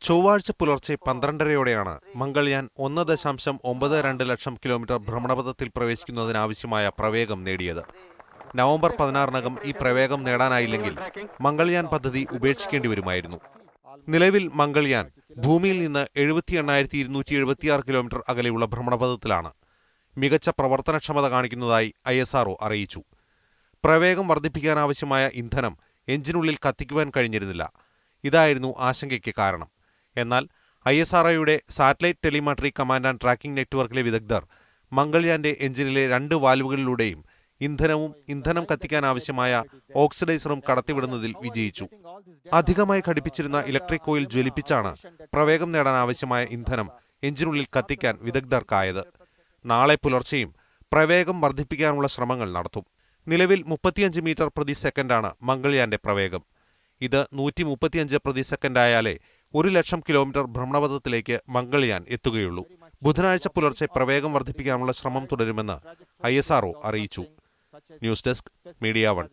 ചൊവ്വാഴ്ച പുലർച്ചെ 12:30യോടെയാണ് മംഗൾയാൻ 1.92 ലക്ഷം കിലോമീറ്റർ ഭ്രമണപഥത്തിൽ പ്രവേശിക്കുന്നതിനാവശ്യമായ പ്രവേഗം നേടിയത്. നവംബർ 16-നകം ഈ പ്രവേഗം നേടാനായില്ലെങ്കിൽ മംഗൾയാൻ പദ്ധതി ഉപേക്ഷിക്കേണ്ടി വരുമായിരുന്നു. നിലവിൽ മംഗൾയാൻ ഭൂമിയിൽ നിന്ന് 78,276 കിലോമീറ്റർ അകലെയുള്ള ഭ്രമണപഥത്തിലാണ്. മികച്ച പ്രവർത്തനക്ഷമത കാണിക്കുന്നതായി ISRO അറിയിച്ചു. പ്രവേഗം വർദ്ധിപ്പിക്കാനാവശ്യമായ ഇന്ധനം എഞ്ചിനുള്ളിൽ കത്തിക്കുവാൻ കഴിഞ്ഞിരുന്നില്ല. ഇതായിരുന്നു ആശങ്കയ്ക്ക് കാരണം. എന്നാൽ ISROയുടെ satellite telemetry command and tracking നെറ്റ്വർക്കിലെ വിദഗ്ധർ മംഗൾയാന്റെ എഞ്ചിനിലെ 2 വാൽവുകളിലൂടെയും ഇന്ധനം കത്തിക്കാനാവശ്യമായ ഓക്സിഡൈസറും കടത്തിവിടുന്നതിൽ വിജയിച്ചു. അധികമായി ഘടിപ്പിച്ചിരുന്ന ഇലക്ട്രിക് കോയിൽ ജ്വലിപ്പിച്ചാണ് പ്രവേഗം നേടാനാവശ്യമായ ഇന്ധനം എഞ്ചിനുള്ളിൽ കത്തിക്കാൻ വിദഗ്ധർക്കായത്. നാളെ പുലർച്ചെയും പ്രവേഗം വർദ്ധിപ്പിക്കാനുള്ള ശ്രമങ്ങൾ നടത്തും. നിലവിൽ 35 മീറ്റർ പ്രതി സെക്കൻഡാണ് മംഗൾയാന്റെ പ്രവേഗം. ഇത് 135 പ്രതി സെക്കൻഡായാലേ 1 ലക്ഷം കിലോമീറ്റർ ഭ്രമണപഥത്തിലേക്ക് മംഗൾയാൻ എത്തുകയുള്ളൂ. ബുധനാഴ്ച പുലർച്ചെ പ്രവേഗം വർദ്ധിപ്പിക്കാനുള്ള ശ്രമം തുടരുമെന്ന് ISRO അറിയിച്ചു. News desk, media 1.